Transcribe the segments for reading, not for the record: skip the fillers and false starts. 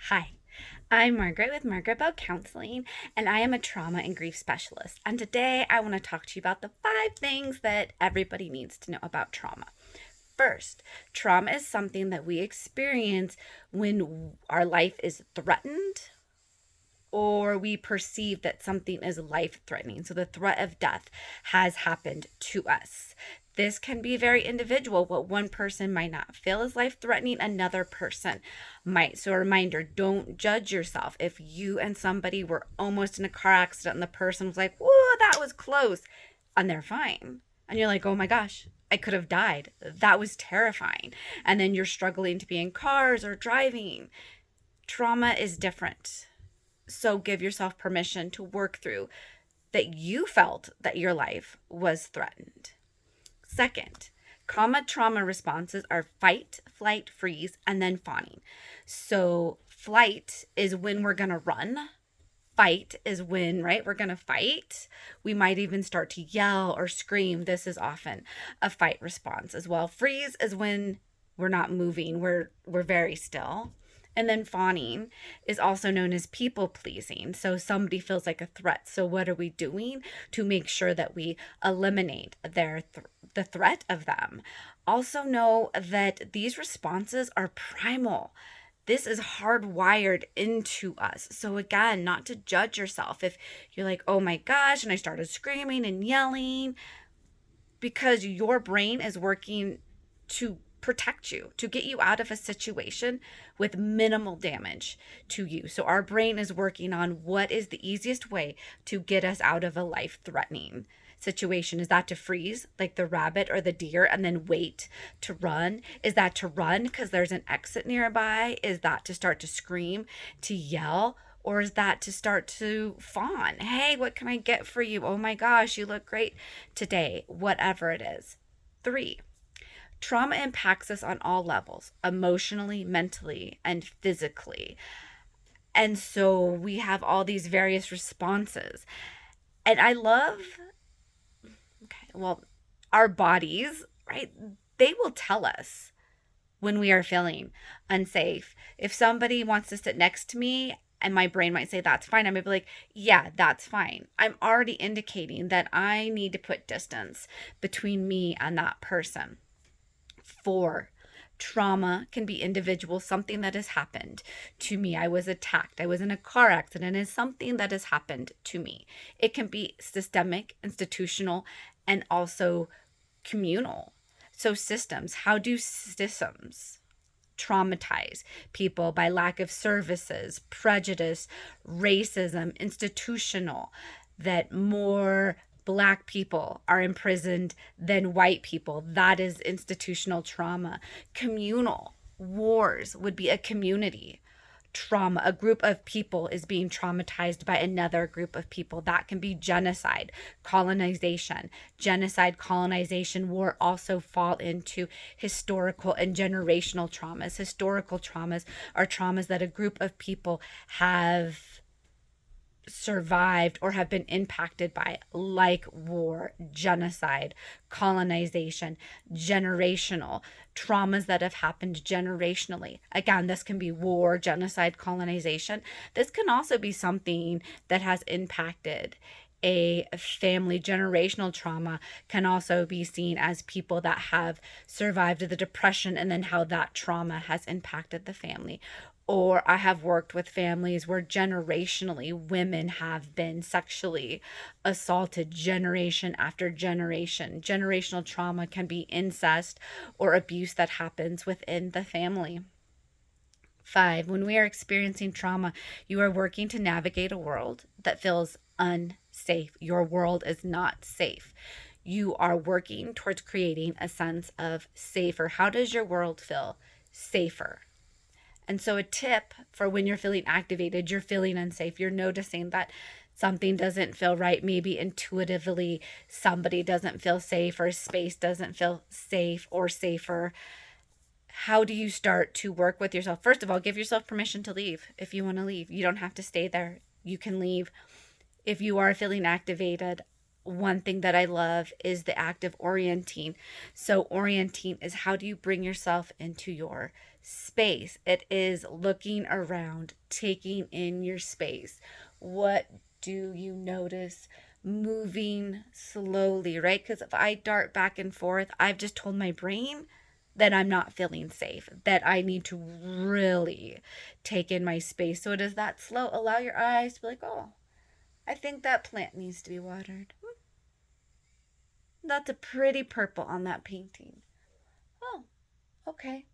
Hi, I'm Margaret with Margaret Bow Counseling, and I am a trauma and grief specialist. And today I want to talk to you about the 5 things that everybody needs to know about trauma. First, trauma is something that we experience when our life is threatened or we perceive that something is life threatening. So the threat of death has happened to us. This can be very individual. What one person might not feel is life threatening, another person might. So, a reminder, don't judge yourself. If you and somebody were almost in a car accident and the person was like, whoa, that was close, and they're fine. And you're like, oh my gosh, I could have died. That was terrifying. And then you're struggling to be in cars or driving. Trauma is different. So give yourself permission to work through that you felt that your life was threatened. Second, common trauma responses are fight, flight, freeze, and then fawning. So flight is when we're going to run. Fight is when, right, we're going to fight. We might even start to yell or scream. This is often a fight response as well. Freeze is when we're not moving. We're very still. And then fawning is also known as people pleasing. So somebody feels like a threat. So what are we doing to make sure that we eliminate the threat of them? Also know that these responses are primal. This is hardwired into us. So again, not to judge yourself if you're like, oh my gosh, and I started screaming and yelling, because your brain is working to protect you, to get you out of a situation with minimal damage to you. So our brain is working on what is the easiest way to get us out of a life-threatening situation. Is that to freeze like the rabbit or the deer and then wait to run? Is that to run because there's an exit nearby? Is that to start to scream, to yell? Or is that to start to fawn? Hey, what can I get for you? Oh my gosh, you look great today. Whatever it is. 3, trauma impacts us on all levels, emotionally, mentally, and physically. And so we have all these various responses. And I love, okay, well, our bodies, right? They will tell us when we are feeling unsafe. If somebody wants to sit next to me, and my brain might say, that's fine. I might be like, yeah, that's fine. I'm already indicating that I need to put distance between me and that person. 4, trauma can be individual, something that has happened to me. I was attacked. I was in a car accident. It's something that has happened to me. It can be systemic, institutional, and also communal. So, systems, how do systems traumatize people by lack of services, prejudice, racism, institutional, that more Black people are imprisoned than white people? That is institutional trauma. Communal wars would be a community trauma. A group of people is being traumatized by another group of people. That can be genocide, colonization. Genocide, colonization, war also fall into historical and generational traumas. Historical traumas are traumas that a group of people have survived or have been impacted by, like war, genocide, colonization. Generational traumas that have happened generationally. Again, this can be war, genocide, colonization. This can also be something that has impacted a family. Generational trauma can also be seen as people that have survived the depression and then how that trauma has impacted the family. Or I have worked with families where generationally women have been sexually assaulted generation after generation. Generational trauma can be incest or abuse that happens within the family. 5, when we are experiencing trauma, you are working to navigate a world that feels unsafe. Your world is not safe. You are working towards creating a sense of safer. How does your world feel safer? And so, a tip for when you're feeling activated, you're feeling unsafe, you're noticing that something doesn't feel right, maybe intuitively somebody doesn't feel safe or space doesn't feel safe or safer. How do you start to work with yourself? First of all, give yourself permission to leave if you want to leave. You don't have to stay there. You can leave. If you are feeling activated, one thing that I love is the act of orienting. So, orienting is how do you bring yourself into your space? It is looking around, taking in your space. What do you notice? Moving slowly, right? Because if I dart back and forth, I've just told my brain that I'm not feeling safe, that I need to really take in my space. So it is that slow. Allow your eyes to be like, oh, I think that plant needs to be watered. That's a pretty purple on that painting. Oh, okay.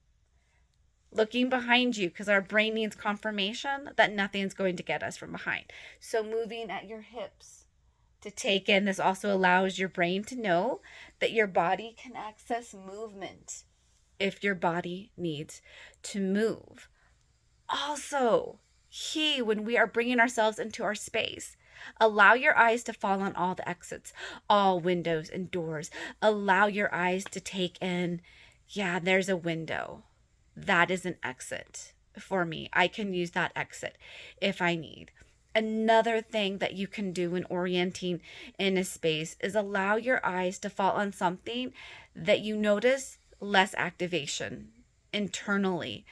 Looking behind you because our brain needs confirmation that nothing's going to get us from behind. So moving at your hips to take in, this also allows your brain to know that your body can access movement if your body needs to move. Also, key when we are bringing ourselves into our space, allow your eyes to fall on all the exits, all windows and doors. Allow your eyes to take in, yeah, there's a window. That is an exit for me. I can use that exit if I need. Another thing that you can do when orienting in a space is allow your eyes to fall on something that you notice less activation internally.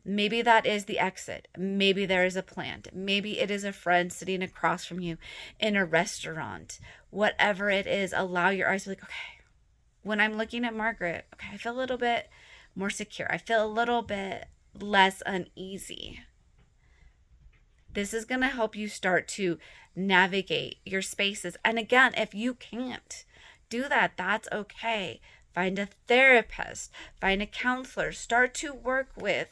Maybe that is the exit. Maybe there is a plant. Maybe it is a friend sitting across from you in a restaurant. Whatever it is, allow your eyes to be like, okay, when I'm looking at Margaret, okay, I feel a little bit more secure. I feel a little bit less uneasy. This is going to help you start to navigate your spaces. And again, if you can't do that, that's okay. Find a therapist, find a counselor, start to work with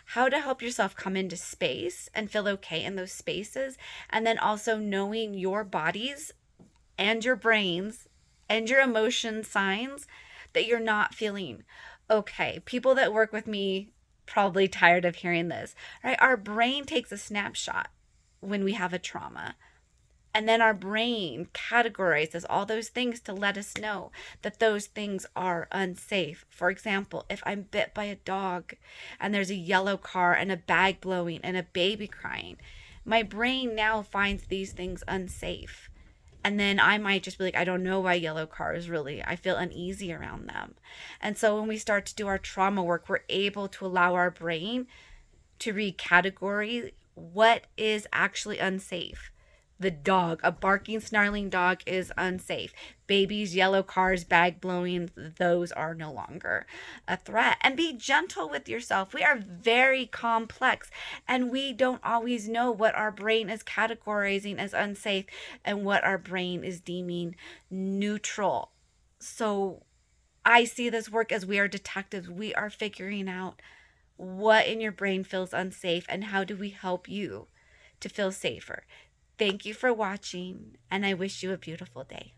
how to help yourself come into space and feel okay in those spaces. And then also knowing your bodies and your brains and your emotion signs that you're not feeling okay. People that work with me probably tired of hearing this, right? Our brain takes a snapshot when we have a trauma. And then our brain categorizes all those things to let us know that those things are unsafe. For example, if I'm bit by a dog and there's a yellow car and a bag blowing and a baby crying, my brain now finds these things unsafe. And then I might just be like, I don't know why yellow cars really, I feel uneasy around them. And so when we start to do our trauma work, we're able to allow our brain to recategorize what is actually unsafe. The dog, a barking, snarling dog is unsafe. Babies, yellow cars, bag blowing, those are no longer a threat. And be gentle with yourself. We are very complex and we don't always know what our brain is categorizing as unsafe and what our brain is deeming neutral. So I see this work as we are detectives. We are figuring out what in your brain feels unsafe and how do we help you to feel safer. Thank you for watching, and I wish you a beautiful day.